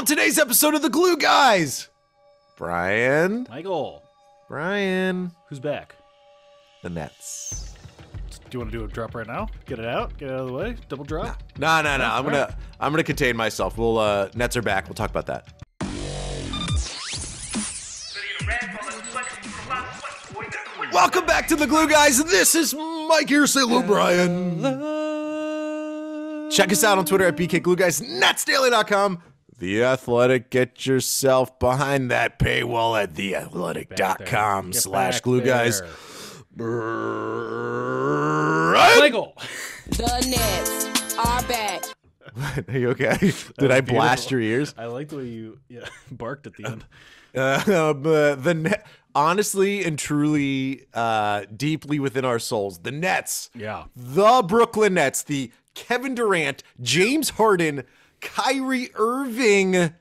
On today's episode of the Glue Guys, Brian. Michael. Brian. Who's back? The Nets. Do you want to do a drop right now? Get it out? Get it out of the way? Double drop? No. I'm gonna contain myself. We'll Nets are back. We'll talk about that. Welcome back to the Glue Guys. This is Mike here. Say hello, Brian. Check us out on Twitter at BKGlueGuys, Netsdaily.com. The Athletic. Get yourself behind that paywall at theathletic.com/GlueGuys. Michael. The Nets are back. Are you okay? Did I blast your ears? I like the way you barked at the end. Honestly and truly, deeply within our souls, the Nets. Yeah. The Brooklyn Nets, the Kevin Durant, James Harden, Kyrie Irving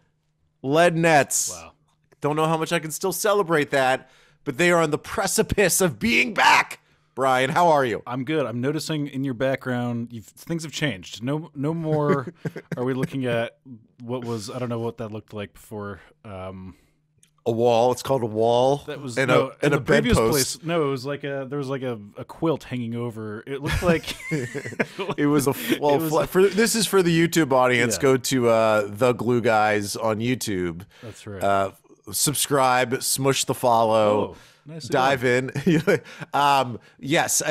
led Nets. Wow. Don't know how much I can still celebrate that, but they are on the precipice of being back. Brian, how are you? I'm good. I'm noticing in your background, things have changed. No more are we looking at what was, I don't know what that looked like before. A wall. It's called a wall. That was and no, a previous bedpost. place. No, it was like there was like a quilt hanging over. It looked like it was a this is for the YouTube audience. Yeah. Go to the Glue Guys on YouTube. That's right. Subscribe, smush the follow. Oh, nice dive in. Yes.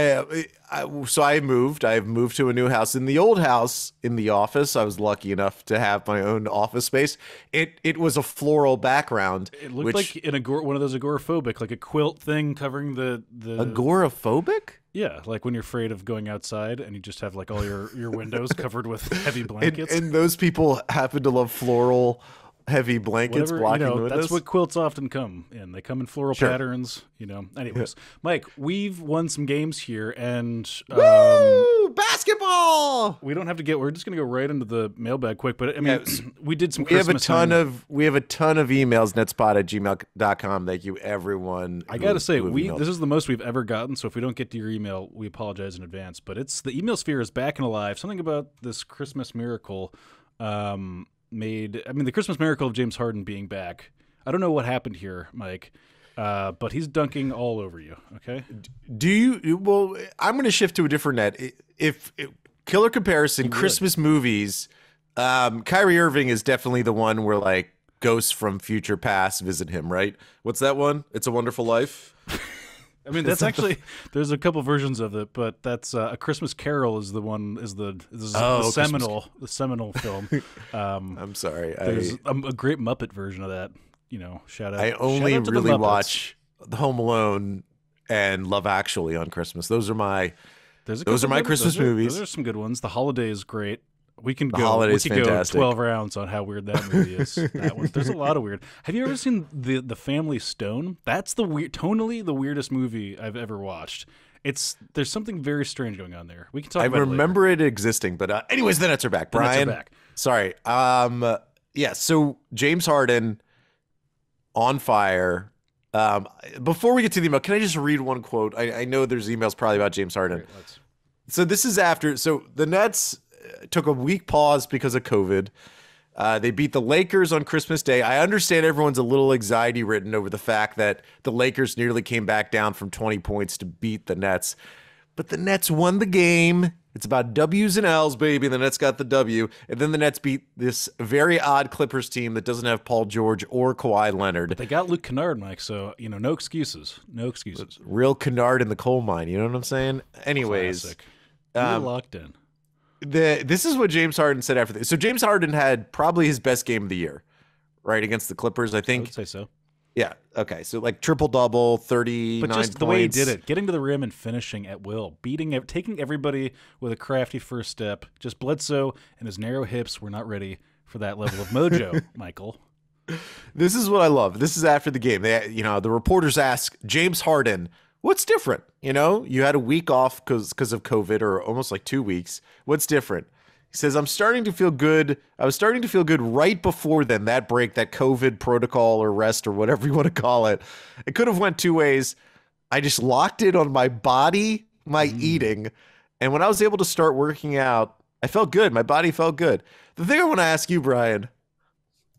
So I moved. I have moved to a new house. In the old house, in the office, I was lucky enough to have my own office space. It was a floral background. It looked like one of those agoraphobic, like a quilt thing covering the agoraphobic. Yeah, like when you're afraid of going outside and you just have like all your windows covered with heavy blankets. And those people happen to love floral. Heavy blankets blocking the windows. That's what quilts often come in. They come in floral patterns, Anyways, Mike, we've won some games here, and woo! Basketball. We don't have to get. We're just gonna go right into the mailbag quick. But I mean, we did some. We have a ton of emails. Netspot@gmail.com. Thank you, everyone. I gotta say, this is the most we've ever gotten. So if we don't get to your email, we apologize in advance. But the email sphere is back and alive. Something about this Christmas miracle. The Christmas miracle of James Harden being back. I don't know what happened here, Mike, but he's dunking all over you, okay? Well, I'm going to shift to a different net. If killer comparison, Christmas movies, Kyrie Irving is definitely the one where, like, ghosts from future past visit him, right? What's that one? It's a Wonderful Life? I mean, that's actually there's a couple versions of it, but that's A Christmas Carol is the seminal film. I'm sorry, there's a great Muppet version of that. Shout out. I only really watch The Home Alone and Love Actually on Christmas. Those are my Christmas movies. Those are some good ones. The Holiday is great. We can The go. Holiday's we could fantastic. go 12 rounds on how weird that movie is. That one. There's a lot of weird. Have you ever seen the Family Stone? That's tonally the weirdest movie I've ever watched. There's something very strange going on there. We can talk. about remember it existing, but anyways, the Nets are back. Brian, the Nets are back. Sorry. Yeah. So James Harden on fire. Before we get to the email, can I just read one quote? I know there's emails probably about James Harden. Great, so this is after. So the Nets took a week pause because of COVID. They beat the Lakers on Christmas Day. I understand everyone's a little anxiety-ridden over the fact that the Lakers nearly came back down from 20 points to beat the Nets. But the Nets won the game. It's about W's and L's, baby. The Nets got the W. And then the Nets beat this very odd Clippers team that doesn't have Paul George or Kawhi Leonard. But they got Luke Kennard, Mike, so, no excuses. No excuses. Real Kennard in the coal mine. You know what I'm saying? Anyways. Classic. You're locked in. This is what James Harden said after this. So James Harden had probably his best game of the year, right, against the Clippers, I think. I would say so. Yeah. Okay. So like triple-double, 39 But just points. the way he did it, getting to the rim and finishing at will, taking everybody with a crafty first step. Just Bledsoe and his narrow hips were not ready for that level of mojo, Michael. This is what I love. This is after the game. The reporters ask James Harden, what's different? You had a week off because of COVID, or almost like 2 weeks. What's different? He says, I'm starting to feel good. I was starting to feel good right before then, that break, that COVID protocol or rest or whatever you want to call it. It could have went two ways. I just locked in on my body, my eating. And when I was able to start working out, I felt good. My body felt good. The thing I want to ask you, Brian,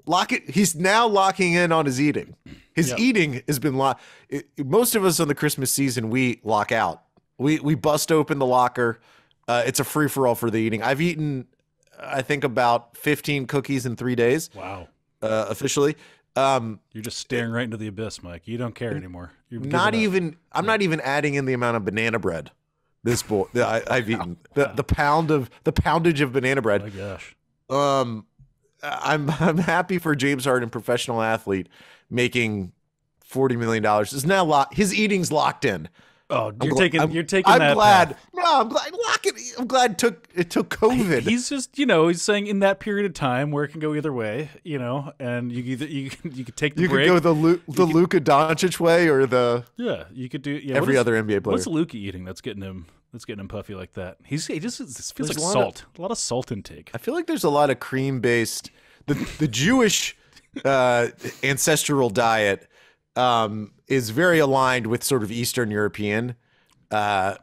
Lock it. He's now locking in on his eating. His eating has been locked. Most of us on the Christmas season, we lock out. We bust open the locker. It's a free-for-all for the eating. I've eaten, I think, about 15 cookies in 3 days. Wow. Officially. You're just staring right into the abyss, Mike. You don't care anymore. I'm not even adding in the amount of banana bread. I've eaten the poundage of banana bread. Oh my gosh. I'm happy for James Harden, professional athlete, making $40 million. Is now his eating's locked in. Oh, you're taking I'm that glad. path. No, I'm glad. I'm glad it took COVID. He's just, he's saying in that period of time where it can go either way, and you could take the break. You could go the Luka Doncic way or the you could do every other NBA player. What's Luka eating that's getting him puffy like that? He just feels like salt. A lot of salt intake. I feel like there's a lot of cream based. The Jewish ancestral diet is very aligned with sort of Eastern European,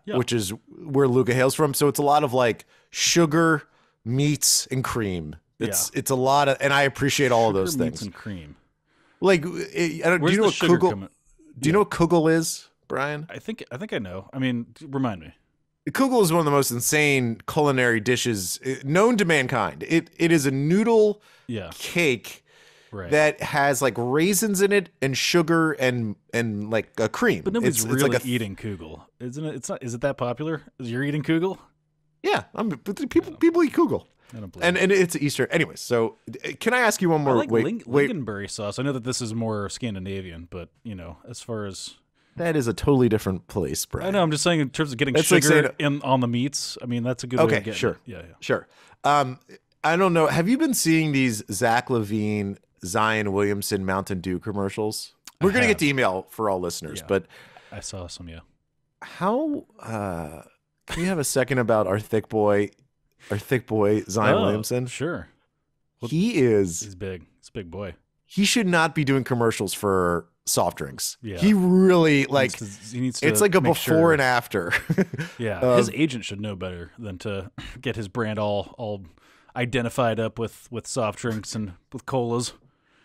which is where Luka hails from. So it's a lot of like sugar, meats, and cream. It's a lot of, and I appreciate all of those Sugar, things. Meats and cream. Like, do you know what kugel? Do you know what kugel is, Brian? I think I know. I mean, remind me. Kugel is one of the most insane culinary dishes known to mankind. It is a noodle cake. Right. That has like raisins in it and sugar and like a cream. But nobody's really like eating kugel, isn't it? It's not. Is it that popular? You're eating kugel? Yeah, people eat kugel. I don't believe and it's Easter. Anyways, so can I ask you one more? I like lingonberry sauce. I know that this is more Scandinavian, but as far as that is a totally different place, Brian. I know. I'm just saying in terms of getting sugar on the meats. I mean, that's a good way of getting sure. it. Yeah. Sure. I don't know. Have you been seeing these Zach LaVine, Zion Williamson Mountain Dew commercials? We're going to get to email for all listeners, but I saw some, how can you have a second about our thick boy Zion Williamson? Sure. Well, he's big. He's a big boy. He should not be doing commercials for soft drinks. Yeah. He really he needs to it's like a before and after. Yeah. His agent should know better than to get his brand all identified up with soft drinks and with colas.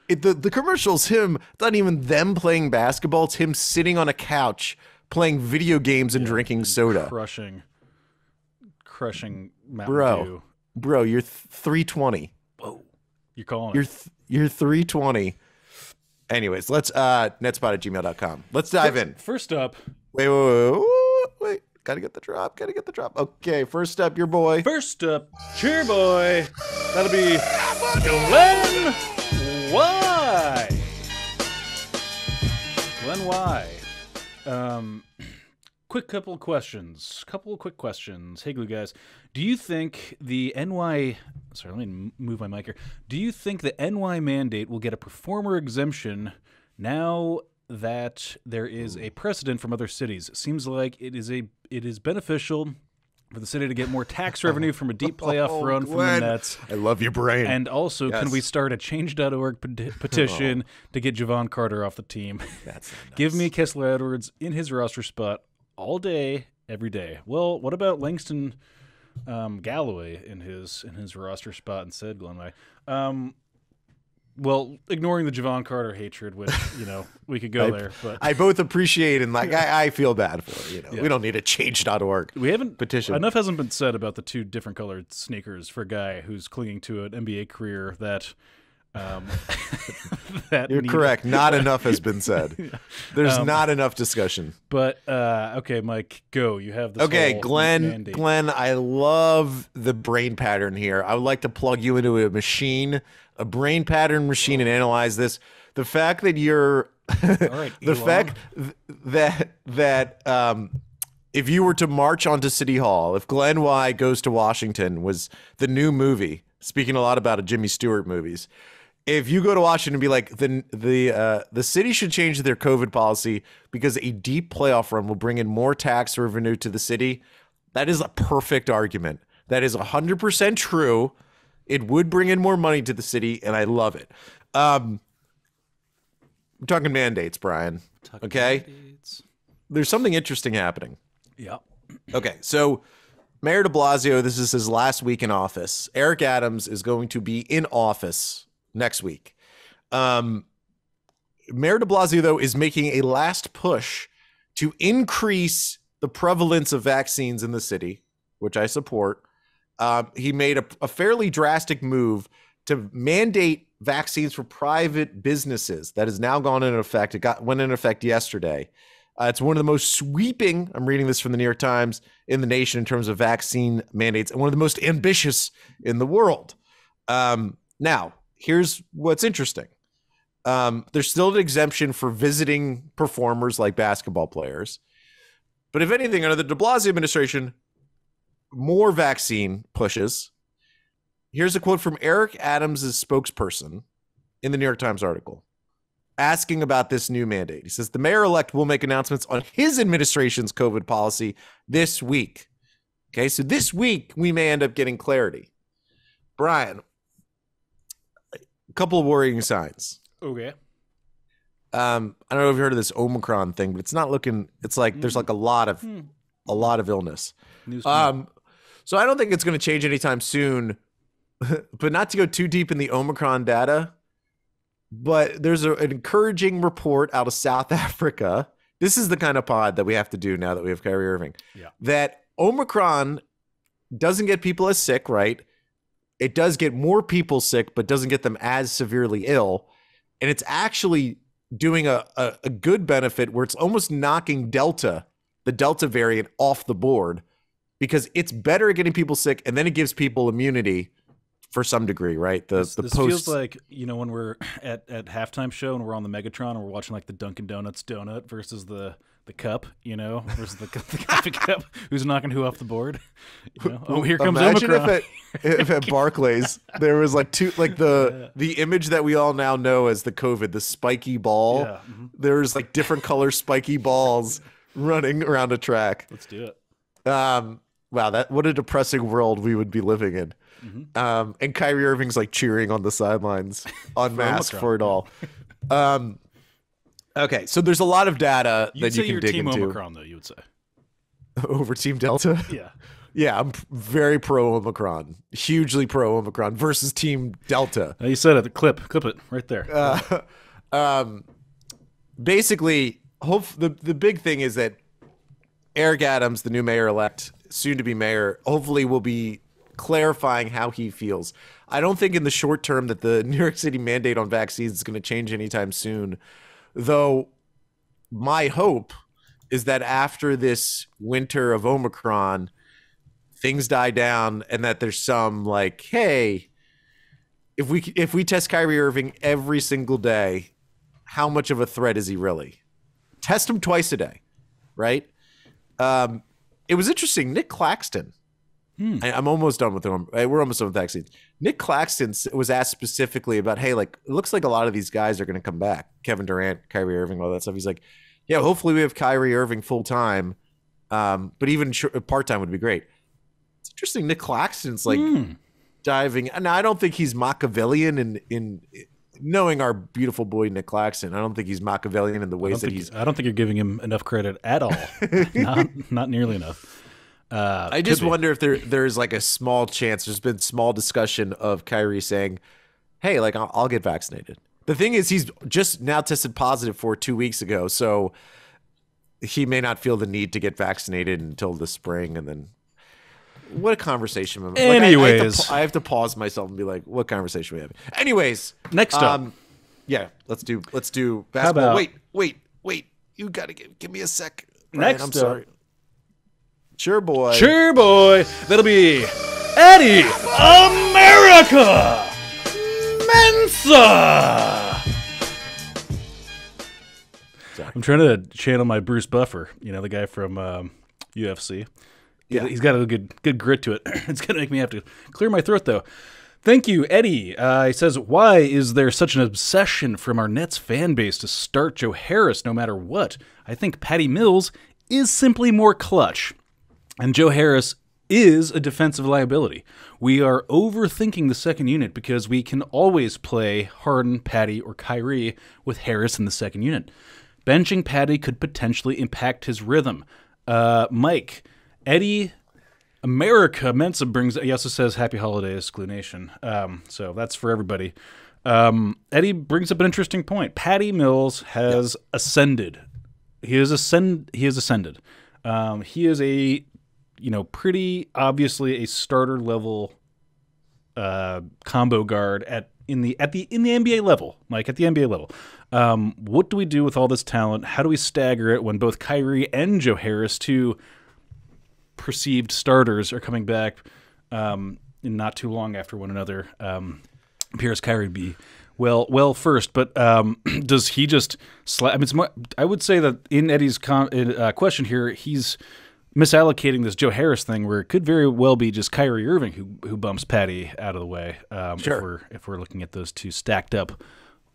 The commercial's him, not even them playing basketball. It's him sitting on a couch playing video games and drinking soda. Crushing Mountain Dew. Bro, you're 320. Whoa. You're calling it. You're 320. Anyways, let's netspot@gmail.com. Let's dive in. First up. Wait. Gotta get the drop. Okay, first up, your boy. First up, cheer boy. That'll be Glenn Y. Glenn Y. Couple of quick questions. Hey, glue guys. Do you think the NY... Sorry, let me move my mic here. Do you think the NY mandate will get a performer exemption now that there is a precedent from other cities? It seems like it is beneficial for the city to get more tax revenue from a deep playoff run from the Nets. I love your brain. And also, can we start a change.org petition to get Javon Carter off the team? That's nice. Give me Kessler Edwards in his roster spot all day, every day. Well, what about Langston Galloway in his roster spot instead, Glenway? Well, ignoring the Javon Carter hatred, which we could go there, but I both appreciate and I feel bad for it. We don't need a change.org. We haven't petition. Enough hasn't been said about the two different colored sneakers for a guy who's clinging to an NBA career that. You're correct. Not enough has been said. There's not enough discussion. But okay, Mike, go. You have this. Okay, whole Glenn. mandate. Glenn, I love the brain pattern here. I would like to plug you into a machine, a brain pattern machine, and analyze this. The fact that you're, right, the fact that if you were to march onto City Hall, if Glenn Y Goes to Washington was the new movie, speaking a lot about Jimmy Stewart movies. If you go to Washington and be like, the city should change their COVID policy because a deep playoff run will bring in more tax revenue to the city, that is a perfect argument. That is 100% true. It would bring in more money to the city, and I love it. I'm talking mandates, Brian. Okay? Mandates. There's something interesting happening. Yeah. Okay, so Mayor de Blasio, this is his last week in office. Eric Adams is going to be in office next week. Mayor de Blasio, though, is making a last push to increase the prevalence of vaccines in the city, which I support. He made a fairly drastic move to mandate vaccines for private businesses. That has now gone into effect. It went into effect yesterday. It's one of the most sweeping, I'm reading this from the New York Times, in the nation in terms of vaccine mandates, and one of the most ambitious in the world. Now, here's what's interesting. There's still an exemption for visiting performers like basketball players. But if anything, under the de Blasio administration, more vaccine pushes. Here's a quote from Eric Adams' spokesperson in the New York Times article asking about this new mandate. He says, the mayor-elect will make announcements on his administration's COVID policy this week. Okay, so this week we may end up getting clarity. Brian, a couple of worrying signs. Okay. I don't know if you heard of this Omicron thing, but it's not looking, it's like there's like a lot of illness. So I don't think it's going to change anytime soon, but not to go too deep in the Omicron data, but there's an encouraging report out of South Africa. This is the kind of pod that we have to do now that we have Kyrie Irving. Yeah. That Omicron doesn't get people as sick, right? It does get more people sick, but doesn't get them as severely ill. And it's actually doing a good benefit where it's almost knocking the Delta variant off the board, because it's better at getting people sick, and then it gives people immunity for some degree, right? This feels like, when we're at halftime show and we're on the Megatron and we're watching like the Dunkin' Donuts donut versus the cup, versus the coffee cup, who's knocking who off the board. Oh, here comes Imagine Omicron. if at Barclays there was like the image that we all now know as the COVID, the spiky ball. Yeah. Mm-hmm. There's like different color spiky balls running around a track. Let's do it. Wow, what a depressing world we would be living in. Mm-hmm. And Kyrie Irving's like cheering on the sidelines en masse for it all. Okay, so there's a lot of data that you can dig team into. Omicron, though, you would say. Over Team Delta? Yeah. Yeah, I'm very pro Omicron, hugely pro Omicron versus Team Delta. You said it. Clip it right there. Basically, the big thing is that Eric Adams, the new mayor-elect, soon-to-be mayor, hopefully will be clarifying how he feels. I don't think in the short term that the New York City mandate on vaccines is going to change anytime soon, though my hope is that after this winter of Omicron, things die down and that there's some like, hey, if we test Kyrie Irving every single day, how much of a threat is he really? Test him twice a day, right? It was interesting. Nick Claxton. I'm almost done with him. We're almost done with vaccines. Nick Claxton was asked specifically about, hey, like, it looks like a lot of these guys are going to come back. Kevin Durant, Kyrie Irving, all that stuff. He's like, yeah, hopefully we have Kyrie Irving full time, but even part time would be great. It's interesting. Nick Claxton's like diving. Now, I don't think he's Machiavellian in knowing our beautiful boy Nick Claxton. I don't think he's Machiavellian in the ways that he's. I don't think you're giving him enough credit at all. not nearly enough. I just wonder if there's like a small chance. There's been small discussion of Kyrie saying, "Hey, like I'll get vaccinated." The thing is, he's just now tested positive 2 weeks ago, so he may not feel the need to get vaccinated until the spring. And then, what a conversation! Anyways, like, I have to pause myself and be like, "What conversation we have?" Anyways, next up, yeah, let's do basketball. How about, wait! You gotta give me a sec. Next Ryan, I'm sorry. Sure, boy. That'll be Eddie America Mensa. Sorry. I'm trying to channel my Bruce Buffer, the guy from UFC. Yeah. He's got a good grit to it. It's going to make me have to clear my throat, though. Thank you, Eddie. He says, why is there such an obsession from our Nets fan base to start Joe Harris no matter what? I think Patty Mills is simply more clutch. And Joe Harris is a defensive liability. We are overthinking the second unit because we can always play Harden, Patty, or Kyrie with Harris in the second unit. Benching Patty could potentially impact his rhythm. Mike, Eddie America Mensa he also says, Happy Holidays, Glue Nation. So that's for everybody. Eddie brings up an interesting point. Patty Mills has ascended. He has ascended. He is a, pretty obviously a starter level combo guard in the NBA level, Mike, at the NBA level. What do we do with all this talent? How do we stagger it when both Kyrie and Joe Harris, two perceived starters, are coming back not too long after one another? Appears Kyrie be well first, but does he just I would say that in Eddie's question here, he's misallocating this Joe Harris thing, where it could very well be just Kyrie Irving who bumps Patty out of the way. Sure. If we're looking at those two stacked up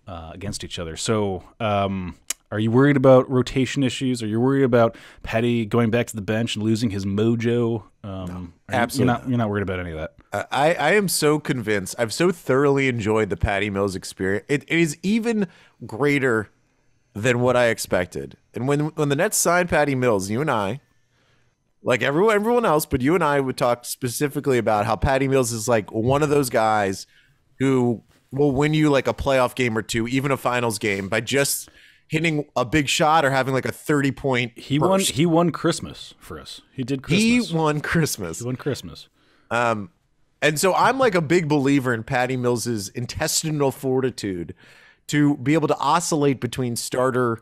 against each other. So are you worried about rotation issues? Are you worried about Patty going back to the bench and losing his mojo? No, absolutely. You're not worried about any of that. I am so convinced. I've so thoroughly enjoyed the Patty Mills experience. It is even greater than what I expected. And when the Nets signed Patty Mills, you and I, like everyone else, but you and I would talk specifically about how Patty Mills is like one of those guys who will win you like a playoff game or two, even a finals game, by just hitting a big shot or having like a 30-point He won Christmas for us. He did Christmas. He won Christmas. And so I'm like a big believer in Patty Mills's intestinal fortitude to be able to oscillate between starter,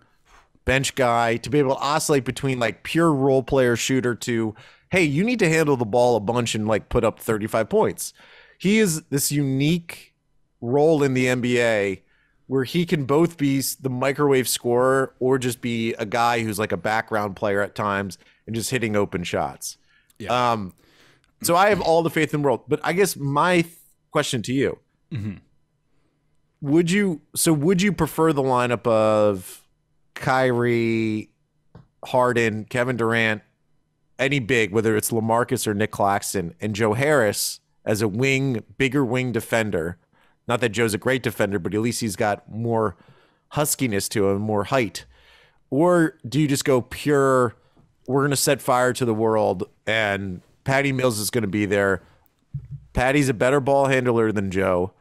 bench guy, to be able to oscillate between like pure role player shooter to, hey, you need to handle the ball a bunch and like put up 35 points. He is this unique role in the NBA where he can both be the microwave scorer or just be a guy who's like a background player at times and just hitting open shots. Yeah. So I have all the faith in the world. But I guess my question to you, would you prefer the lineup of Kyrie, Harden, Kevin Durant, any big, whether it's LaMarcus or Nick Claxton, and Joe Harris as a bigger wing defender? Not that Joe's a great defender, but at least he's got more huskiness to him, more height. Or do you just go pure, we're going to set fire to the world, and Patty Mills is going to be there? Patty's a better ball handler than Joe.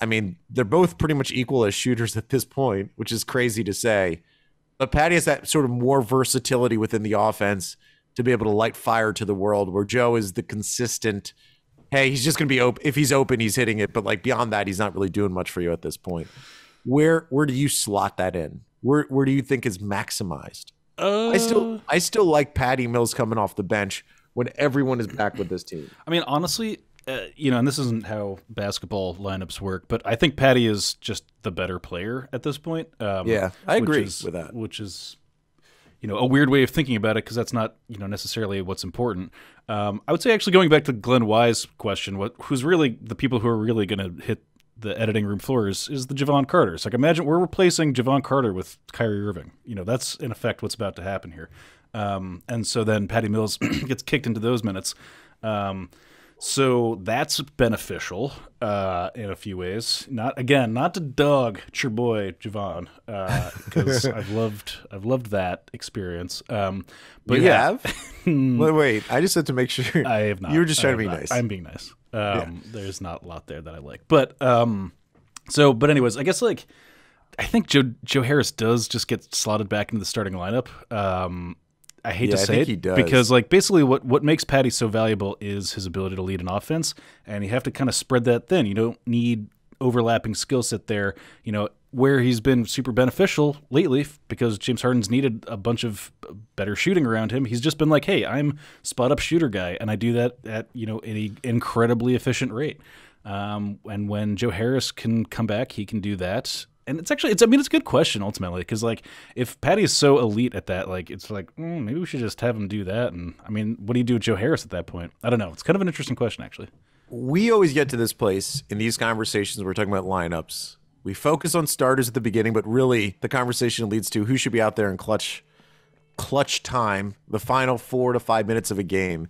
I mean, they're both pretty much equal as shooters at this point, which is crazy to say. But Patty has that sort of more versatility within the offense to be able to light fire to the world, where Joe is the consistent, hey, he's just going to be open. If he's open, he's hitting it. But like beyond that, he's not really doing much for you at this point. Where do you slot that in? Where do you think is maximized? I still like Patty Mills coming off the bench when everyone is back with this team. I mean, honestly, and this isn't how basketball lineups work, but I think Patty is just the better player at this point. Yeah, I agree with that. Which is, a weird way of thinking about it, because that's not, necessarily what's important. I would say, actually, going back to Glenn Y's question, who's really the people who are really going to hit the editing room floor is the Javon Carters. Like, imagine we're replacing Javon Carter with Kyrie Irving. That's in effect what's about to happen here. And so then Patty Mills gets kicked into those minutes. So that's beneficial in a few ways. Not to dog your boy Javon, because I've loved that experience. But you yeah. have? Wait, I just had to make sure. I have not. You were just trying to be nice. I'm being nice. There's not a lot there that I like, but but anyways, I guess like I think Joe Harris does just get slotted back into the starting lineup. I hate to say it, because like basically what makes Patty so valuable is his ability to lead an offense, and you have to kind of spread that thin. You don't need overlapping skill set there. Where he's been super beneficial lately, because James Harden's needed a bunch of better shooting around him. He's just been like, hey, I'm spot up shooter guy, and I do that at an incredibly efficient rate. And when Joe Harris can come back, he can do that. And it's a good question ultimately, because like if Patty is so elite at that, like it's like maybe we should just have him do that. And I mean, what do you do with Joe Harris at that point? I don't know. It's kind of an interesting question, actually. We always get to this place in these conversations. We're talking about lineups. We focus on starters at the beginning, but really the conversation leads to who should be out there in clutch time, the final 4 to 5 minutes of a game.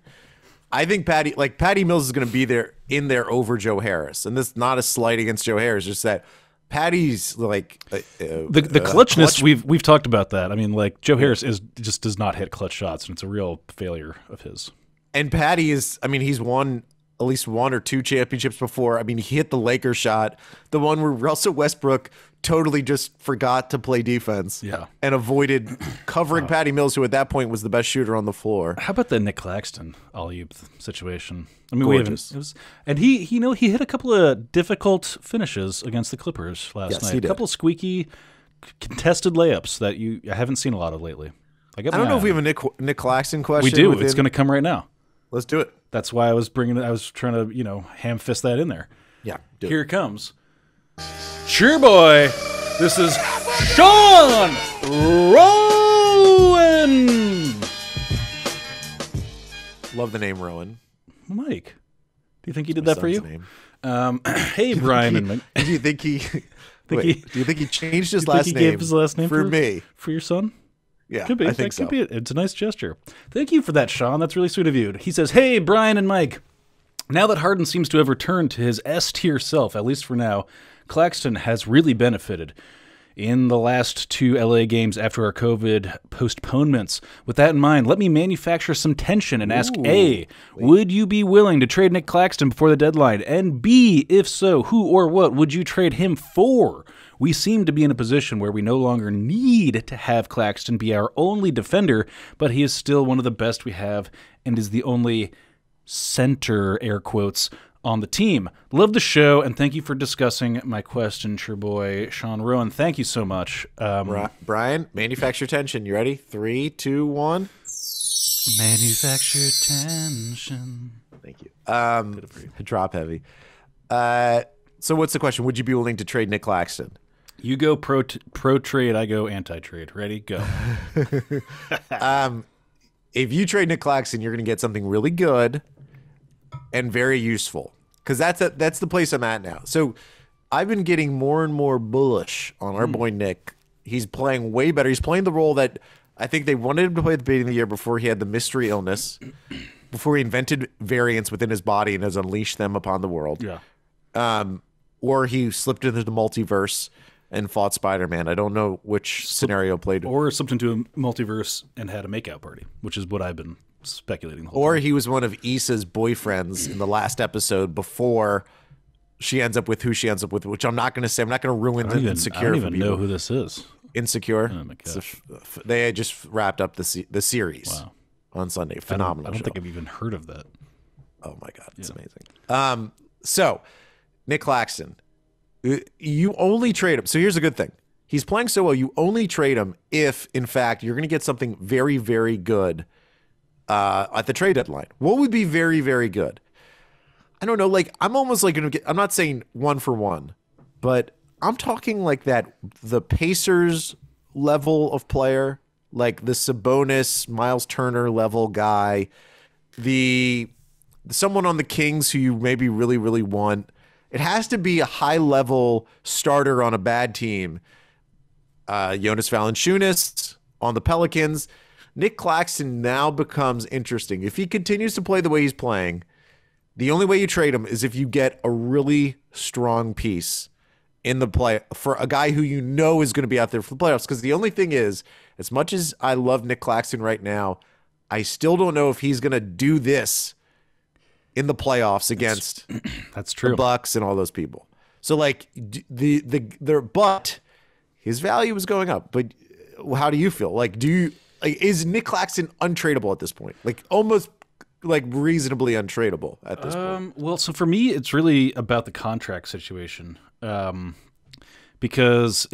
I think Patty Mills is going to be in there over Joe Harris, and this is not a slight against Joe Harris, just that Patty's like the clutchness. We've talked about that. I mean, like Joe Harris does not hit clutch shots, and it's a real failure of his. And Patty is, I mean, he's won at least 1 or 2 championships before. I mean, he hit the Lakers shot, the one where Russell Westbrook totally just forgot to play defense and avoided covering Patty Mills, who at that point was the best shooter on the floor. How about the Nick Claxton alley-oop situation? I mean, Gorgeous. he hit a couple of difficult finishes against the Clippers last night. He did. A couple of squeaky contested layups that I haven't seen a lot of lately. I don't know if we have a Nick Claxton question. We do. It's going to come right now. Let's do it. That's why I was trying to, ham fist that in there. Yeah. Here it comes. Cheer boy. This is Sean Rowan. Love the name Rowan. Mike, do you think he did that for you? Name. Hey, Brian and Mike. Do you think he? Do you think he changed his last name? Gave his last name for me for your son? Yeah, could be. I think so. Could be it. It's a nice gesture. Thank you for that, Sean. That's really sweet of you. He says, "Hey, Brian and Mike. Now that Harden seems to have returned to his S-tier self, at least for now, Claxton has really benefited in the last 2 LA games after our COVID postponements. With that in mind, let me manufacture some tension and ask A, would you be willing to trade Nick Claxton before the deadline? And B, if so, who or what would you trade him for? We seem to be in a position where we no longer need to have Claxton be our only defender, but he is still one of the best we have and is the only center, air quotes, on the team. Love the show, and thank you for discussing my question, boy Sean Rowan. Thank you so much. Brian, manufacture tension. You ready? 3, 2, 1. Manufacture tension. Thank you. Drop heavy. So what's the question? Would you be willing to trade Nick Claxton? You go pro trade, I go anti-trade. Ready? Go. If you trade Nick Claxton, you're going to get something really good and very useful, because that's the place I'm at now. So I've been getting more and more bullish on our boy Nick. He's playing way better. He's playing the role that I think they wanted him to play at the beginning of the year before he had the mystery illness, before he invented variants within his body and has unleashed them upon the world. Yeah. Or he slipped into the multiverse and fought Spider-Man. I don't know which scenario played. Or slipped into a multiverse and had a makeout party, which is what I've been speculating the whole Or time. he was one of Issa's boyfriends in the last episode before she ends up with who she ends up with, which I'm not going to say. I'm not going to ruin the Insecure. I don't even know who this is. Insecure. Oh my gosh. They had just wrapped up the series on Sunday. Phenomenal. I don't think I've even heard of that. Oh my God, it's amazing. So Nick Claxton, you only trade him. So here's a good thing. He's playing so well, you only trade him if, in fact, you're going to get something very, very good at the trade deadline. What would be very, very good? I don't know. Like, I'm almost like going to get, I'm not saying 1 for 1, but I'm talking like the Pacers level of player, like the Sabonis, Miles Turner level guy, someone on the Kings who you maybe really, really want. It has to be a high-level starter on a bad team. Jonas Valanciunas on the Pelicans. Nick Claxton now becomes interesting. If he continues to play the way he's playing, the only way you trade him is if you get a really strong piece in the play for a guy who you know is going to be out there for the playoffs. Because the only thing is, as much as I love Nick Claxton right now, I still don't know if he's going to do this in the playoffs against that's true. The Bucks and all those people. So like but his value is going up. But how do you feel? Like, is Nick Claxton untradeable at this point? Like almost like reasonably untradeable at this point. Well, so for me, it's really about the contract situation. Because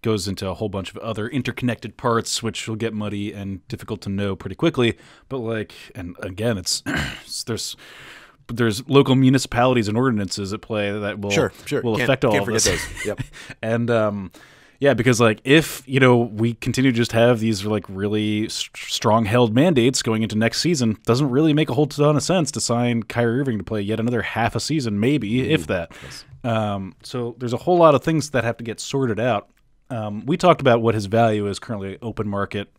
goes into a whole bunch of other interconnected parts, which will get muddy and difficult to know pretty quickly. But and again, there's local municipalities and ordinances at play that will affect all of this. Those. Yep. And because if we continue to just have these really strong held mandates going into next season, doesn't really make a whole ton of sense to sign Kyrie Irving to play yet another half a season, maybe if that. Yes. So there's a whole lot of things that have to get sorted out. We talked about what his value is currently open market.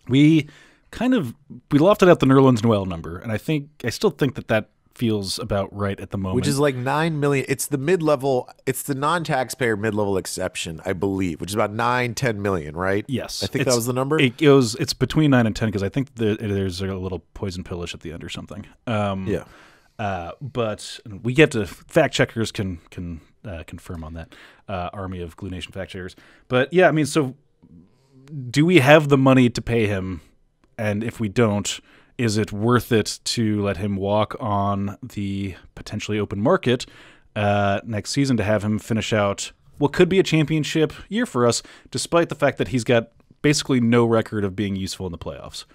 We lofted out the Nerlens Noel number, and I still think that feels about right at the moment. Which is like 9 million. It's the mid-level. It's the non-taxpayer mid-level exception, I believe, which is about 9-10 million, right? Yes, I think that was the number. It's between 9 and 10 because I think there's a little poison pillish at the end or something. Yeah. But we get to fact checkers can confirm on that army of Glue Nation fact checkers. But yeah, I mean, so do we have the money to pay him? And if we don't, is it worth it to let him walk on the potentially open market next season to have him finish out what could be a championship year for us, despite the fact that he's got basically no record of being useful in the playoffs?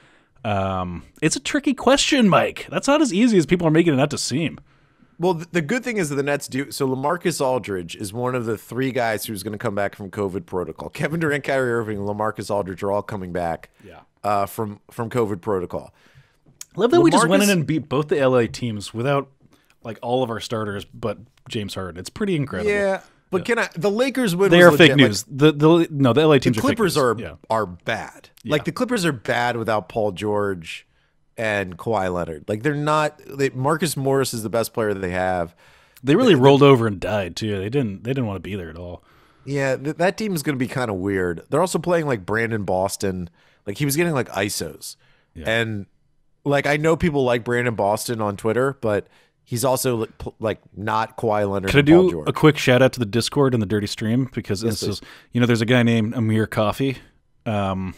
It's a tricky question, Mike. That's not as easy as people are making it out to seem. Well, the good thing is that the Nets do. So LaMarcus Aldridge is one of the 3 guys who's going to come back from COVID protocol. Kevin Durant, Kyrie Irving, and LaMarcus Aldridge are all coming back from COVID protocol. I love that we just went in and beat both the LA teams without like all of our starters but James Harden. It's pretty incredible. Yeah, but the Lakers win? They are legit. fake news. The LA teams the Clippers are fake news. are bad. Yeah. Like the Clippers are bad without Paul George and Kawhi Leonard. Like they're not. Marcus Morris is the best player that they have. They really rolled over and died too. They didn't want to be there at all. Yeah, that team is going to be kind of weird. They're also playing like Brandon Boston. Like he was getting like ISOs, and like I know people like Brandon Boston on Twitter, but he's also like not Kawhi Leonard. Could I Paul do George. a quick shout out to the Discord and the Dirty Stream because this is there's a guy named Amir Coffee. On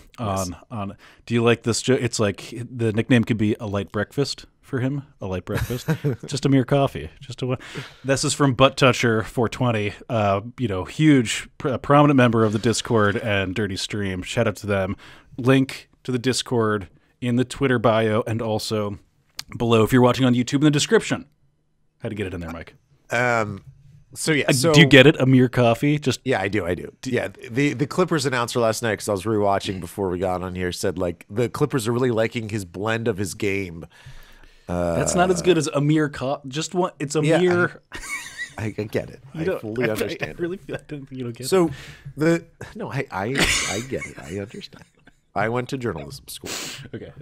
do you like this? It's like the nickname could be a light breakfast for him. A light breakfast, just Amir Coffee. This is from Butt Toucher 420. Huge prominent member of the Discord and Dirty Stream. Shout out to them. Link to the Discord in the Twitter bio and also below if you're watching on YouTube in the description. How to get it in there, Mike? So do you get it? Amir Coffee? Yeah, I do. Yeah, the Clippers announcer last night, because I was rewatching before we got on here, said like the Clippers are really liking his blend of his game. That's not as good as Amir Coffee. Just one. It's Amir. Yeah, I get it. I fully understand. I really feel. I don't think you don't get it. So I get it. I understand. I went to journalism school. Okay.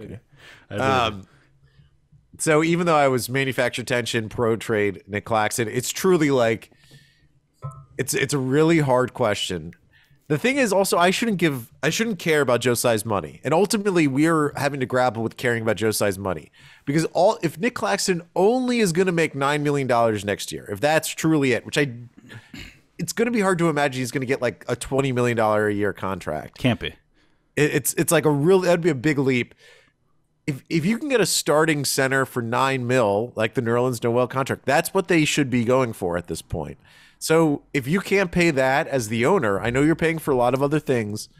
So even though I was manufactured tension, pro trade, Nick Claxton, it's truly like it's a really hard question. The thing is also I shouldn't care about Joe Tsai's money. And ultimately we're having to grapple with caring about Joe Tsai's money. Because if Nick Claxton only is going to make $9 million next year, if that's truly it, it's going to be hard to imagine he's going to get like a $20 million a year contract. Can't be. It's like that'd be a big leap. If you can get a starting center for $9 million, like the Nerlens Noel contract, that's what they should be going for at this point. So if you can't pay that as the owner, I know you're paying for a lot of other things.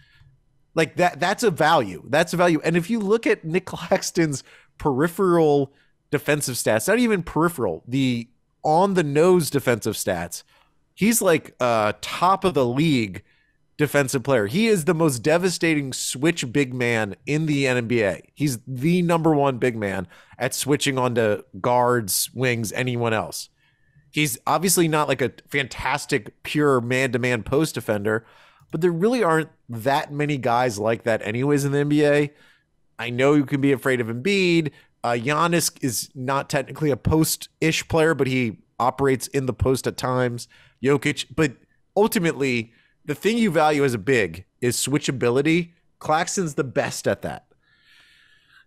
Like that's a value. That's a value. And if you look at Nick Claxton's peripheral defensive stats, not even peripheral, the on the nose defensive stats, he's like top of the league defensive player. He is the most devastating switch big man in the NBA. He's the number one big man at switching onto guards, wings, anyone else. He's obviously not like a fantastic pure man-to-man post defender, but there really aren't that many guys like that anyways in the NBA. I know you can be afraid of Embiid. Giannis is not technically a post-ish player, but he operates in the post at times. Jokic, but ultimately the thing you value as a big is switchability. Claxton's the best at that.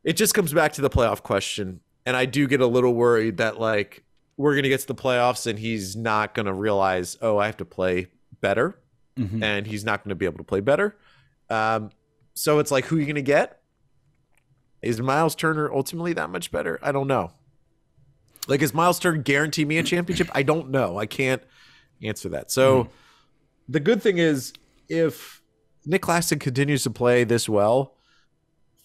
It just comes back to the playoff question. And I do get a little worried that like we're going to get to the playoffs and he's not going to realize, oh, I have to play better. Mm-hmm. And he's not going to be able to play better. So it's like, who are you going to get? Is Miles Turner ultimately that much better? I don't know. Like, is Miles Turner guarantee me a championship? I don't know. I can't answer that. So the good thing is if Nick Claxton continues to play this well,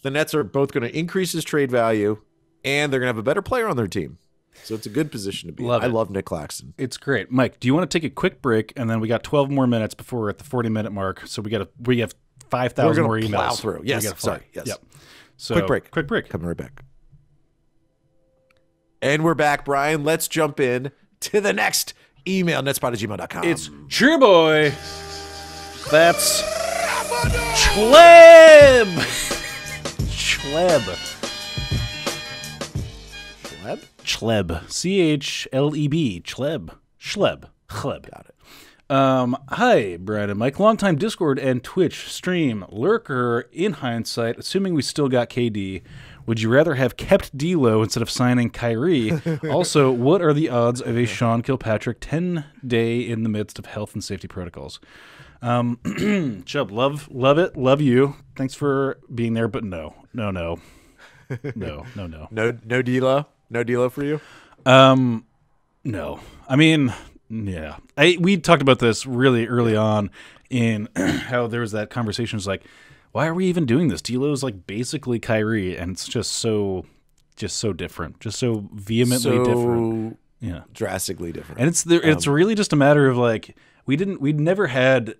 the Nets are both going to increase his trade value and they're going to have a better player on their team. So it's a good position to be in. I love Nick Claxton. It's great. Mike, do you want to take a quick break? And then we got 12 more minutes before we're at the 40-minute mark. So we have 5,000 more emails. Plow through. Yes. Sorry. Yes. Yep. So quick break. Coming right back. And we're back, Brian. Let's jump in to the next email, netspot@gmail.com. It's your boy. That's Schleb. Schleb. Chleb. Chleb. Chleb. Got it. Hi, Brad and Mike. Longtime Discord and Twitch stream lurker. In hindsight, assuming we still got KD, would you rather have kept D'Lo instead of signing Kyrie? Also, what are the odds of a Sean Kilpatrick 10-day in the midst of health and safety protocols? Chubb, love it, love you. Thanks for being there, but no. No D'Lo? No D'Lo for you? No. I mean, yeah. We talked about this really early on in how there was that conversation. It's like, why are we even doing this? D'Lo's like basically Kyrie, and it's just so different, just so vehemently different. Yeah, drastically different. And it's really just a matter of like we'd never had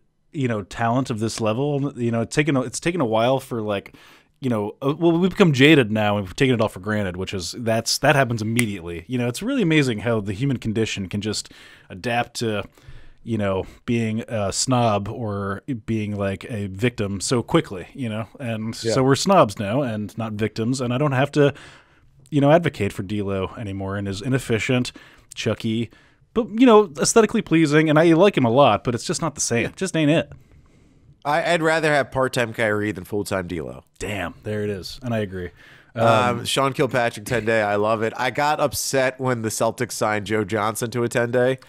talent of this level. It's taken a while for like. We've become jaded now and we've taken it all for granted, that happens immediately. It's really amazing how the human condition can just adapt to, being a snob or being like a victim so quickly, So we're snobs now and not victims, and I don't have to, advocate for D'Lo anymore and is inefficient, Chucky, but, aesthetically pleasing, and I like him a lot, but it's just not the same. It just ain't it. I'd rather have part-time Kyrie than full-time D'Lo. Damn, there it is, and I agree. Sean Kilpatrick 10-day, I love it. I got upset when the Celtics signed Joe Johnson to a 10-day.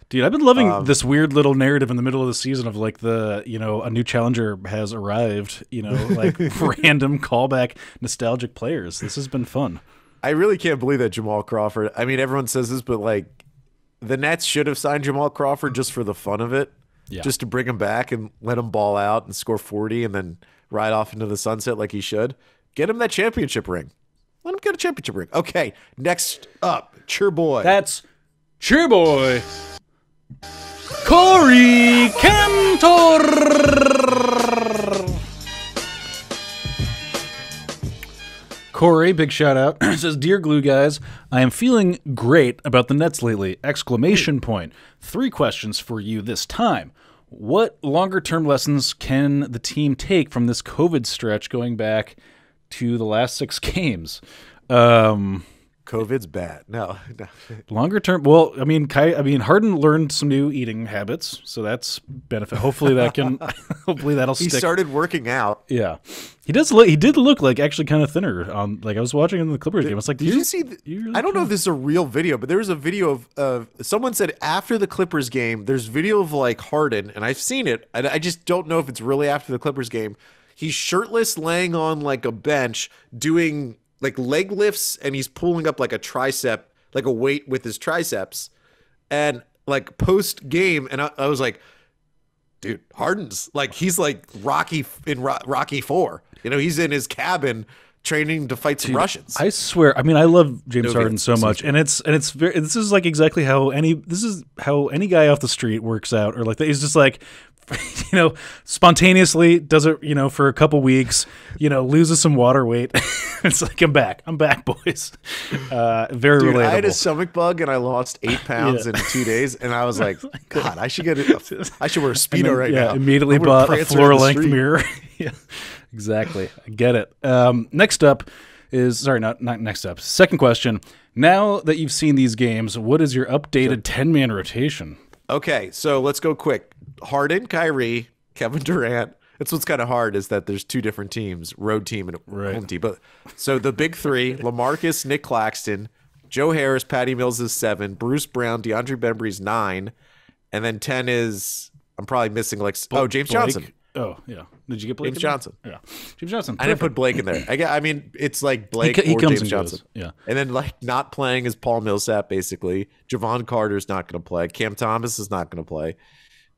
Dude, I've been loving this weird little narrative in the middle of the season of like a new challenger has arrived, like random callback nostalgic players. This has been fun. I really can't believe that Jamal Crawford, I mean, everyone says this, but like the Nets should have signed Jamal Crawford just for the fun of it. Yeah. Just to bring him back and let him ball out and score 40 and then ride off into the sunset like he should. Get him that championship ring. Let him get a championship ring. Okay, next up, Cheer Boy. That's Cheer Boy. Corey Cantor. Corey, big shout out, says, Dear Glue Guys, I am feeling great about the Nets lately! ! 3 questions for you this time. What longer-term lessons can the team take from this COVID stretch going back to the last 6 games? COVID's bad. No. Longer term. Well, I mean, Harden learned some new eating habits, so that's benefit. Hopefully that'll stick. He started working out. Yeah, he did look like actually kind of thinner. Like I was watching in the Clippers game. I was like, did you see? I don't know if this is a real video, but there was a video of someone said after the Clippers game. There's video of like Harden, and I've seen it. I just don't know if it's really after the Clippers game. He's shirtless, laying on like a bench, doing like leg lifts, and he's pulling up like a tricep, like a weight with his triceps, and like post game, and I was like, dude, Harden's like, he's like Rocky in Rocky 4. He's in his cabin training to fight some Russians. I swear, I mean, I love James Harden so much, and it's very, this is like exactly how any guy off the street works out, or like he's just like, spontaneously does it, for a couple weeks, loses some water weight. It's like, I'm back, boys. Very Dude, relatable. I had a stomach bug and I lost 8 pounds in 2 days, and I was like, God, I should wear a Speedo right now. Immediately bought a floor-length mirror. Yeah, exactly. I get it. Next up is, not next up. Second question. Now that you've seen these games, what is your updated 10-man rotation? Okay, so let's go quick. Harden, Kyrie, Kevin Durant. That's what's kind of hard, is that there's 2 different teams, road team and home team. But so the big 3: LaMarcus, Nick Claxton, Joe Harris, Patty Mills is 7, Bruce Brown, DeAndre Bembry's 9, and then 10 is, I'm probably missing James Blake? Johnson. Oh yeah, did you get Blake? James Johnson? Yeah, James Johnson. I didn't put Blake in there. I mean, it's like Blake he or comes James Johnson. Yeah, and then like not playing is Paul Millsap basically. Javon Carter's not going to play. Cam Thomas is not going to play.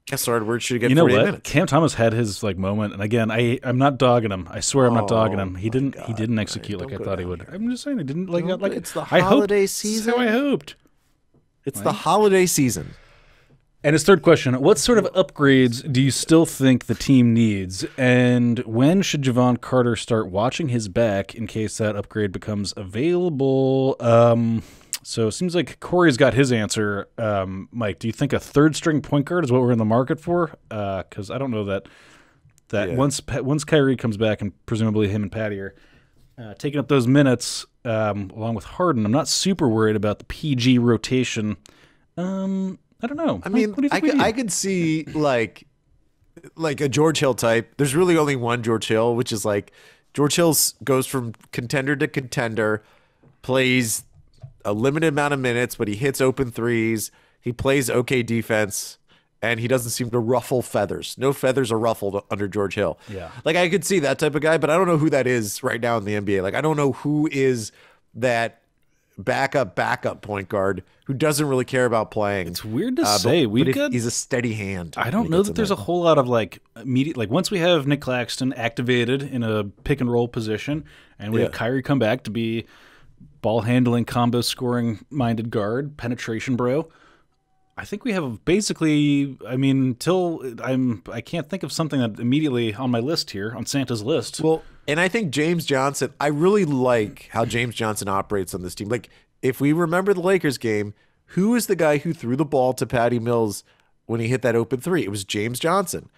Kessler Edwards should get 48 minutes. Cam Thomas had his moment, and again, I'm not dogging him. I swear I'm not dogging him. He didn't execute like I thought he would. I'm just saying, he didn't like it's the holiday season. That's how I hoped. It's the holiday season. And his third question: what sort of upgrades do you still think the team needs, and when should Javon Carter start watching his back in case that upgrade becomes available? So it seems like Corey's got his answer. Mike, do you think a third-string point guard is what we're in the market for? Because I don't know that once Kyrie comes back, and presumably him and Patty are taking up those minutes along with Harden. I'm not super worried about the PG rotation. I don't know. I mean, what do you think I could see like a George Hill type. There's really only one George Hill, which is like George Hill goes from contender to contender, plays a limited amount of minutes, but he hits open threes. He plays okay defense, and he doesn't seem to ruffle feathers. No feathers are ruffled under George Hill. Yeah. Like, I could see that type of guy, but I don't know who that is right now in the NBA. Like, I don't know who is that backup point guard who doesn't really care about playing. It's weird to say. He's a steady hand. I don't know that there's a whole lot of like immediate, like once we have Nick Claxton activated in a pick and roll position, and we have Kyrie come back to be ball handling, combo scoring minded guard, penetration bro. I think we have basically, I mean, I can't think of something that immediately on my list here, on Santa's list. Well, and I think James Johnson, I really like how James Johnson operates on this team. Like, if we remember the Lakers game, who is the guy who threw the ball to Patty Mills when he hit that open three? It was James Johnson.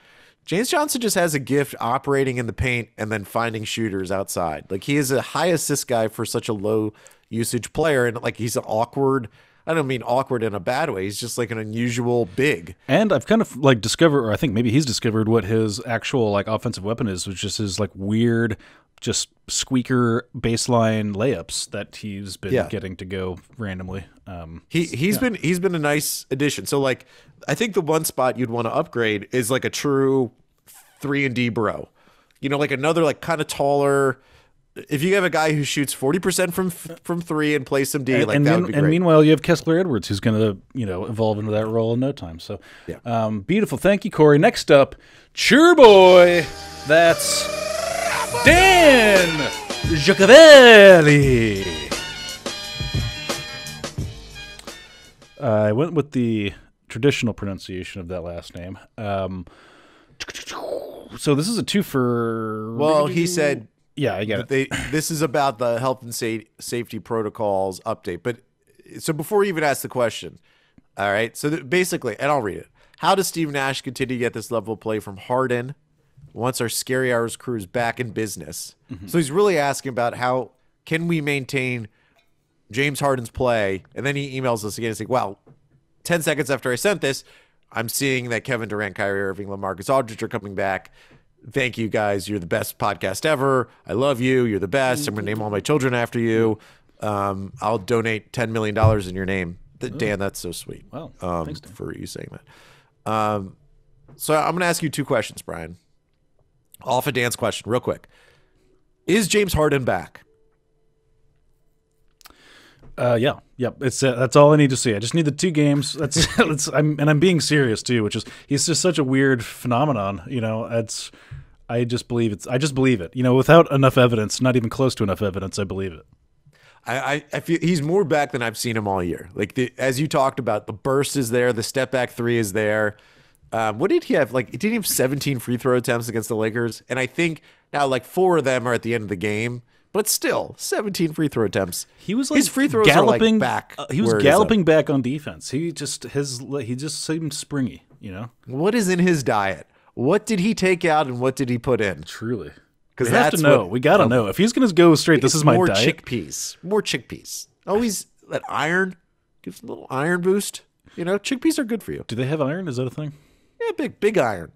James Johnson just has a gift operating in the paint and then finding shooters outside. Like, he is a high assist guy for such a low usage player. And like, he's an awkward, I don't mean awkward in a bad way. He's just like an unusual big. And I've kind of like discovered, or I think maybe he's discovered what his actual like offensive weapon is, which is his like weird, just squeaker baseline layups that he's been getting to go randomly. He's been a nice addition. So like, I think the one spot you'd want to upgrade is like a true 3-and-D bro. You know, like another like kind of taller. If you have a guy who shoots 40% from three and plays some D, that would be great. And meanwhile, you have Kessler Edwards, who's going to evolve into that role in no time. So, beautiful. Thank you, Corey. Next up, Cheer Boy. That's Dan Giacovelli. I went with the traditional pronunciation of that last name. So this is a two for. Well, he said. Yeah, I get it. This is about the health and safety protocols update. But so before you even ask the question, all right, so basically, and I'll read it. How does Steve Nash continue to get this level of play from Harden once our Scary Hours crew is back in business? Mm-hmm. So he's really asking about how can we maintain James Harden's play? And then he emails us again and saying, well, 10 seconds after I sent this, I'm seeing that Kevin Durant, Kyrie Irving, LaMarcus Aldridge are coming back. Thank you, guys. You're the best podcast ever. I love you. You're the best. I'm going to name all my children after you. I'll donate $10 million in your name. Dan, that's so sweet. Wow. Thanks, Dan. For you saying that. So I'm going to ask you two questions, Brian. Off of Dan's question, real quick. Is James Harden back? Yeah. That's all I need to see. I just need the 2 games. I'm being serious too, which is he's just such a weird phenomenon. I just believe it. Without enough evidence, not even close to enough evidence, I believe it. I feel he's more back than I've seen him all year. Like as you talked about, the burst is there, the step back 3 is there. What did he have? Like, did he have 17 free throw attempts against the Lakers? And I think now like 4 of them are at the end of the game. But still, 17 free throw attempts. He was like his free throws galloping are like back. He was galloping back on defense. He just seemed springy. What is in his diet? What did he take out and what did he put in? Truly, because we have to know. We gotta know if he's gonna go straight. This is my diet. More chickpeas. Always that iron gives a little iron boost. Chickpeas are good for you. Do they have iron? Is that a thing? Yeah, big iron,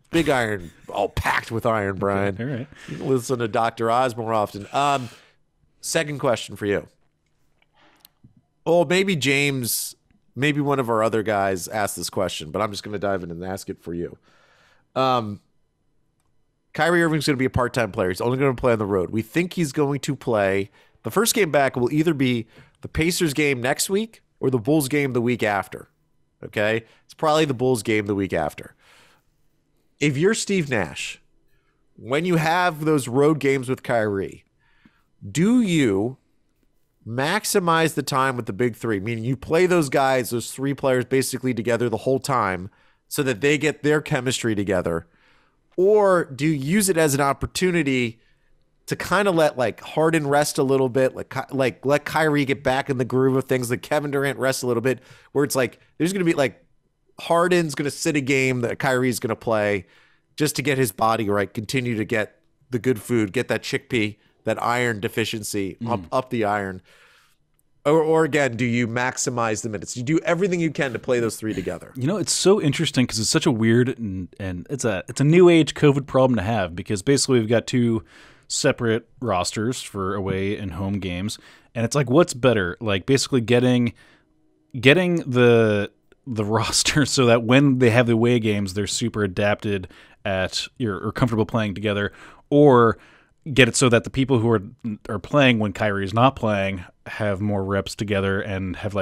all packed with iron, Brian. Okay, all right. You can listen to Dr. Oz more often. Second question for you. Oh, maybe one of our other guys asked this question, but I'm just going to dive in and ask it for you. Kyrie Irving's going to be a part-time player. He's only going to play on the road. We think he's going to play. The first game back will either be the Pacers game next week or the Bulls game the week after. Okay? It's probably the Bulls game the week after. If you're Steve Nash, when you have those road games with Kyrie, do you maximize the time with the big 3? Meaning you play those 3 players basically together the whole time so that they get their chemistry together? Or do you use it as an opportunity to kind of let like Harden rest a little bit, like let Kyrie get back in the groove of things, like Kevin Durant rest a little bit, where it's like there's going to be like Harden's going to sit a game that Kyrie's going to play just to get his body right, continue to get the good food, get that chickpea that iron deficiency, up the iron? Or again, do you maximize the minutes? You do everything you can to play those three together. You know, it's so interesting because it's such a weird and it's a new age COVID problem to have, because basically we've got two separate rosters for away and home games, and it's like, what's better? Like basically getting the roster so that when they have the away games, they're super adapted or comfortable playing together, or get it so that the people who are playing when Kyrie's not playing have more reps together and have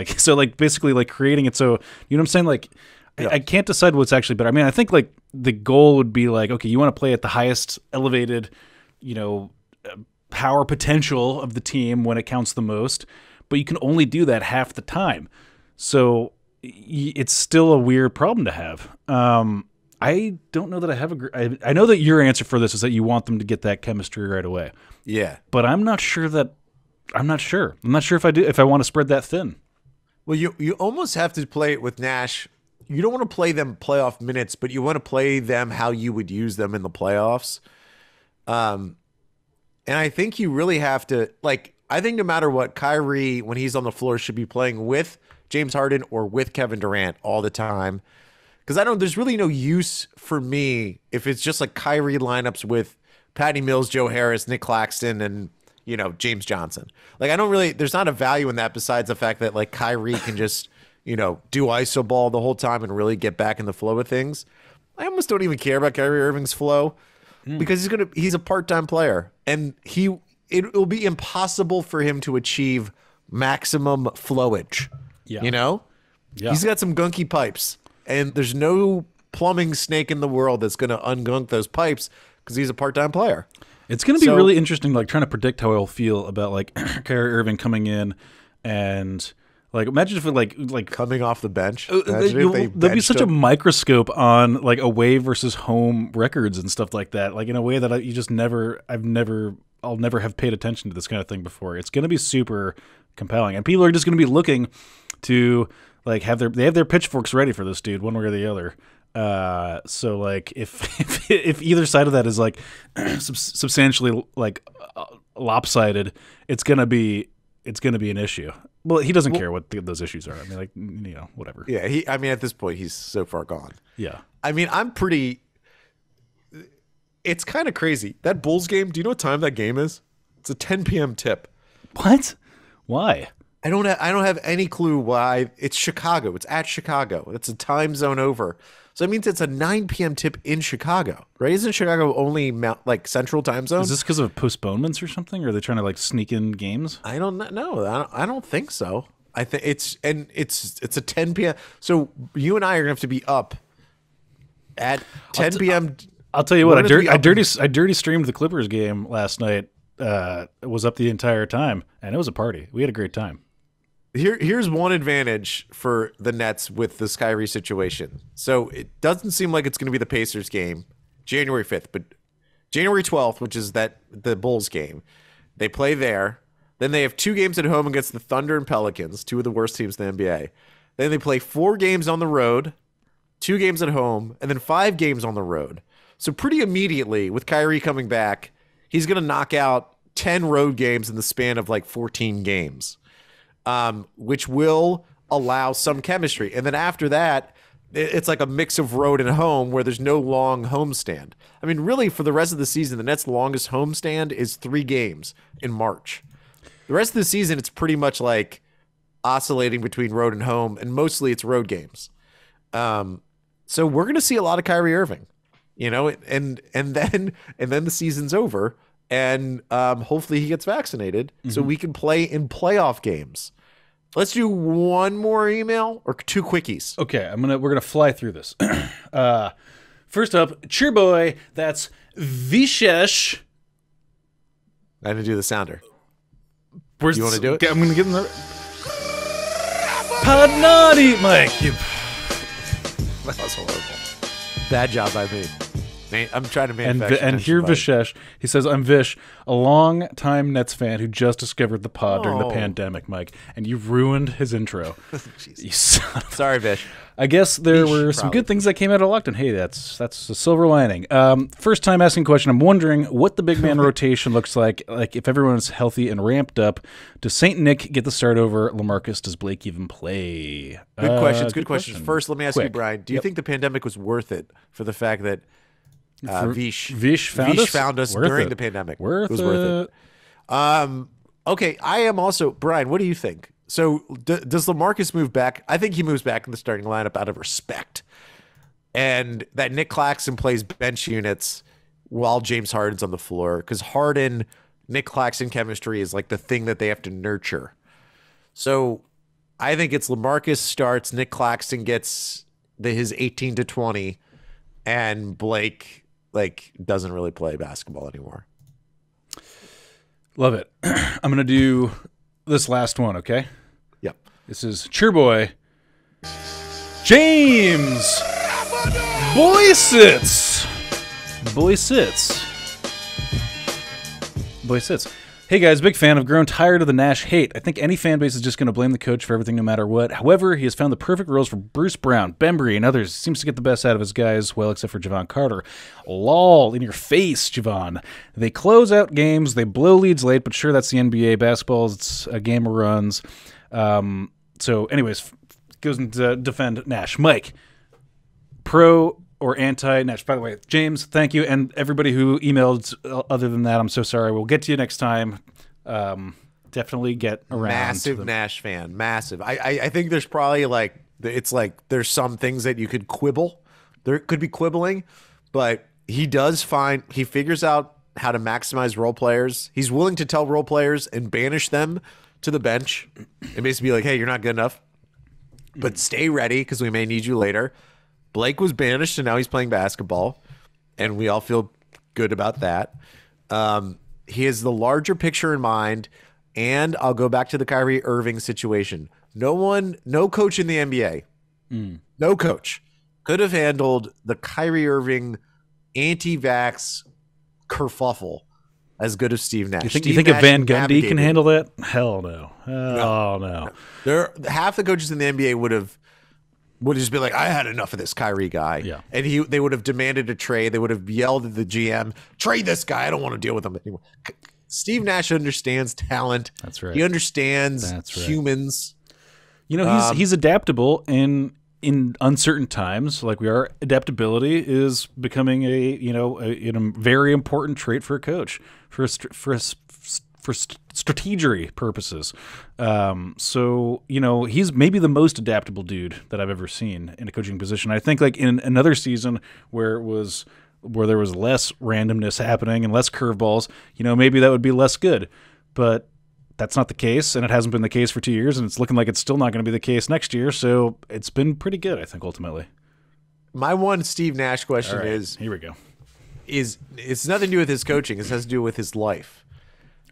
basically creating it so, you know what I'm saying? Like, yeah. I can't decide what's actually better. I mean, I think like the goal would be like, okay, you want to play at the highest elevated, power potential of the team when it counts the most, but you can only do that half the time. So it's still a weird problem to have. I don't know that I have I know that your answer for this is that you want them to get that chemistry right away. Yeah. But I'm not sure. I'm not sure if I want to spread that thin. Well, you almost have to play it with Nash. You don't want to play them playoff minutes, but you want to play them how you would use them in the playoffs. And I think you really have to, I think no matter what, Kyrie, when he's on the floor, should be playing with James Harden or with Kevin Durant all the time. Because there's really no use for me if it's just like Kyrie lineups with Patty Mills, Joe Harris, Nick Claxton, and, James Johnson. There's not a value in that besides the fact that like Kyrie can just, do iso ball the whole time and really get back in the flow of things. I almost don't even care about Kyrie Irving's flow because he's a part-time player, and it will be impossible for him to achieve maximum flowage. Yeah. Yeah. He's got some gunky pipes. And there's no plumbing snake in the world that's going to ungunk those pipes because he's a part-time player. It's going to be really interesting, trying to predict how I'll feel about Kyrie Irving coming in, and imagine if it coming off the bench. There'll be such a microscope on away versus home records and stuff like that, in a way that I'll never have paid attention to this kind of thing before. It's going to be super compelling, and people are just going to be looking to. They have their pitchforks ready for this dude, one way or the other. So if either side of that is substantially lopsided, it's gonna be an issue. Well, he doesn't care what those issues are. I mean, whatever. Yeah, at this point he's so far gone. Yeah. I mean, it's kind of crazy. That Bulls game, do you know what time that game is? It's a 10 p.m. tip. What? Why? I don't have any clue why. It's Chicago. It's at Chicago. It's a time zone over. So that means it's a 9 p.m. tip in Chicago, right? Isn't Chicago only central time zone? Is this because of postponements or something? Or are they trying to sneak in games? I don't know. I don't think so. I think it's a 10 p.m. So you and I are going to have to be up at 10 p.m. I'll tell you what. I dirty streamed the Clippers game last night. It was up the entire time, and it was a party. We had a great time. Here's one advantage for the Nets with this Kyrie situation. So it doesn't seem like it's going to be the Pacers game, January 5th, but January 12th, which is the Bulls game, they play there. Then they have 2 games at home against the Thunder and Pelicans, 2 of the worst teams in the NBA. Then they play 4 games on the road, 2 games at home, and then 5 games on the road. So pretty immediately, with Kyrie coming back, he's going to knock out 10 road games in the span of 14 games. Which will allow some chemistry. And then after that, it's like a mix of road and home where there's no long homestand. I mean, really, for the rest of the season, the Nets' longest homestand is 3 games in March. The rest of the season, it's pretty much oscillating between road and home, and mostly it's road games. So we're going to see a lot of Kyrie Irving, and then the season's over. And hopefully he gets vaccinated so we can play in playoff games. Let's do one more email or 2 quickies. Okay, we're gonna fly through this. First up, cheer boy. That's Vishesh. I didn't do the sounder. You want to do it? I'm gonna give him the Podnaughty, Mike. That was horrible. Bad job by me. I'm trying to And manufacture. here Vishesh, he says, I'm Vish, a long-time Nets fan who just discovered the pod during the Oh. pandemic, Mike, and you've ruined his intro. You son of- Sorry, Vish. I guess there were some probably. good things that came out of lockdown. Hey, that's a silver lining. First time asking a question. I'm wondering what the big man rotation looks like. Like if everyone's healthy and ramped up, does Saint Nick get the start over LaMarcus? Does Blake even play? Good questions. Good Questions. question. First, let me ask you, Quick. Brian. Do you think the pandemic was worth it for the fact that Vish found us? Worth during it. the pandemic? Worth it was worth it. Okay, I am also Brian. What do you think? So does LaMarcus move back? I think he moves back in the starting lineup out of respect, and that Nick Claxton plays bench units while James Harden's on the floor because Harden, Nick Claxton chemistry is like the thing that they have to nurture. So I think it's LaMarcus starts, Nick Claxton gets his 18 to 20, and Blake doesn't really play basketball anymore. Love it. I'm gonna do this last one. Okay. Yep. This is Cheerboy James. Boy sits. Boy sits. Boy sits. Hey guys, big fan. I've grown tired of the Nash hate. I think any fan base is just going to blame the coach for everything no matter what. However, he has found the perfect roles for Bruce Brown, Bembry, and others. Seems to get the best out of his guys, well, except for Javon Carter. Lol, in your face, Javon. They close out games. They blow leads late, but sure, that's the NBA. Basketball, it's a game of runs. So anyways, goes into defend Nash. Mike, pro or anti-Nash? By the way, James, thank you. And everybody who emailed other than that, I'm so sorry. We'll get to you next time. Definitely get around. Massive Nash fan. Massive. I think there's probably there's some things that you could quibble. There could be quibbling, but he figures out how to maximize role players. He's willing to tell role players and banish them to the bench and basically be like, hey, you're not good enough, but stay ready because we may need you later. Blake was banished, and now he's playing basketball, and we all feel good about that. He has the larger picture in mind, and I'll go back to the Kyrie Irving situation. No coach in the NBA, no coach could have handled the Kyrie Irving anti-vax kerfuffle as good as Steve Nash. You think a Van Gundy can handle that? Hell no. No. Half the coaches in the NBA would just be like, I had enough of this Kyrie guy. Yeah. And they would have demanded a trade. They would have yelled at the GM, trade this guy. I don't want to deal with him anymore. Steve Nash understands talent. That's right. He understands That's right. humans. You know, he's adaptable in uncertain times. Like we are, adaptability is becoming a very important trait for a coach for strategery purposes. So, he's maybe the most adaptable dude that I've ever seen in a coaching position. I think like in another season where there was less randomness happening and less curveballs, maybe that would be less good. But that's not the case, and it hasn't been the case for 2 years, and it's looking like it's still not going to be the case next year. So it's been pretty good, I think, ultimately. My one Steve Nash question All right, is, here we go. It's nothing to do with his coaching. It has to do with his life.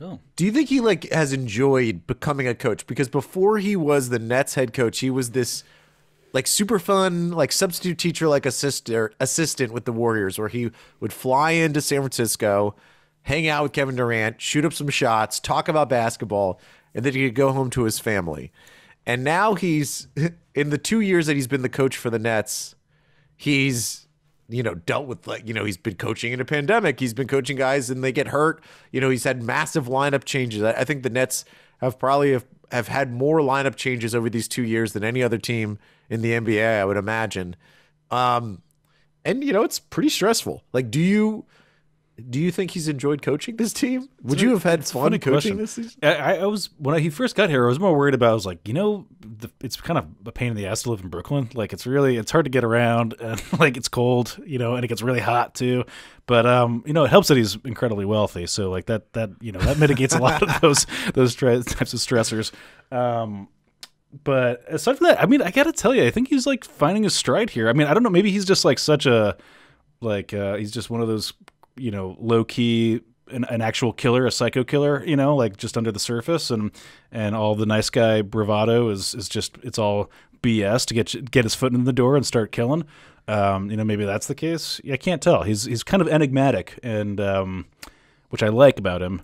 Oh. Do you think he has enjoyed becoming a coach? Because before he was the Nets head coach, he was this super fun substitute teacher assistant with the Warriors, where he would fly into San Francisco, hang out with Kevin Durant, shoot up some shots, talk about basketball, and then he could go home to his family. And now he's in the 2 years that he's been the coach for the Nets, he's dealt with he's been coaching in a pandemic. He's been coaching guys and they get hurt. He's had massive lineup changes. I think the Nets have probably have had more lineup changes over these 2 years than any other team in the NBA, I would imagine. And it's pretty stressful. Do you think he's enjoyed coaching this team? Would you have had fun coaching this season? I was, when he first got here, I was more worried about, I was like, it's kind of a pain in the ass to live in Brooklyn. It's hard to get around, and it's cold, and it gets really hot too. But it helps that he's incredibly wealthy, so that mitigates a lot of those types of stressors. But aside from that, I got to tell you, I think he's finding his stride here. I don't know, maybe he's just such a he's just one of those low key, an actual killer, a psycho killer, just under the surface, and all the nice guy bravado is just, it's all BS to get his foot in the door and start killing. Maybe that's the case. I can't tell. He's kind of enigmatic, and which I like about him.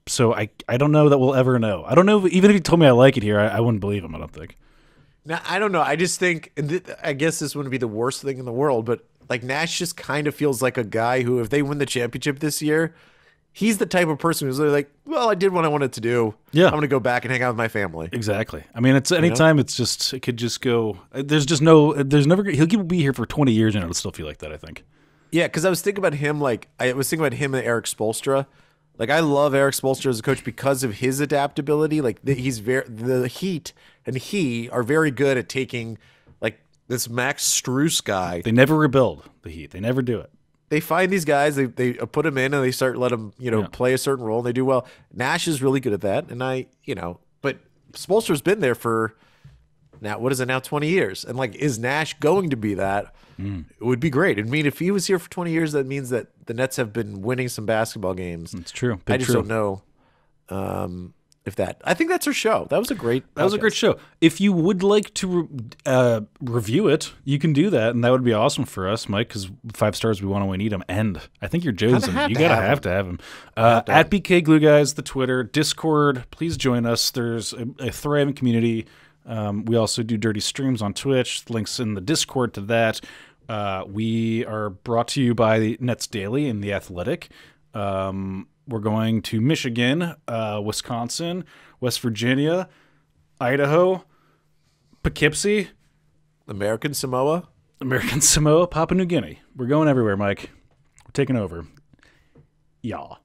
So I don't know that we'll ever know. I don't know even if he told me I like it here, I wouldn't believe him. I don't think. Now, I don't know. I just think, I guess this wouldn't be the worst thing in the world, but like Nash just kind of feels like a guy who, if they win the championship this year, he's the type of person who's like, well, I did what I wanted to do. Yeah. I'm going to go back and hang out with my family. Exactly. I mean, it's anytime it could just go, there's never, he'll be here for 20 years and it'll still feel like that, I think. Yeah. Cause I was thinking about him, and Eric Spoelstra. Like, I love Eric Spoelstra as a coach because of his adaptability. Like, the Heat and he are very good at taking like this Max Strus guy. They never rebuild the Heat. They never do it. They find these guys, they put them in, and they start let them, play a certain role, and they do well. Nash is really good at that, and but Spoelstra's been there for now. What is it now? 20 years, and like, is Nash going to be that? It would be great. I mean, if he was here for 20 years, that means that the Nets have been winning some basketball games. It's true. I just don't know if that. I think that's our show. That was a great. That was a great show. If you would like to review it, you can do that, and that would be awesome for us, Mike. Because 5 stars, we want to need him. And I think you're Jonesing. You gotta have to have him. At BK Glue Guys, the Twitter, Discord. Please join us. There's a thriving community. We also do dirty streams on Twitch. Links in the Discord to that. We are brought to you by the Netsdaily and The Athletic. We're going to Michigan, Wisconsin, West Virginia, Idaho, Poughkeepsie, American Samoa, Papua New Guinea. We're going everywhere, Mike. We're taking over. Y'all.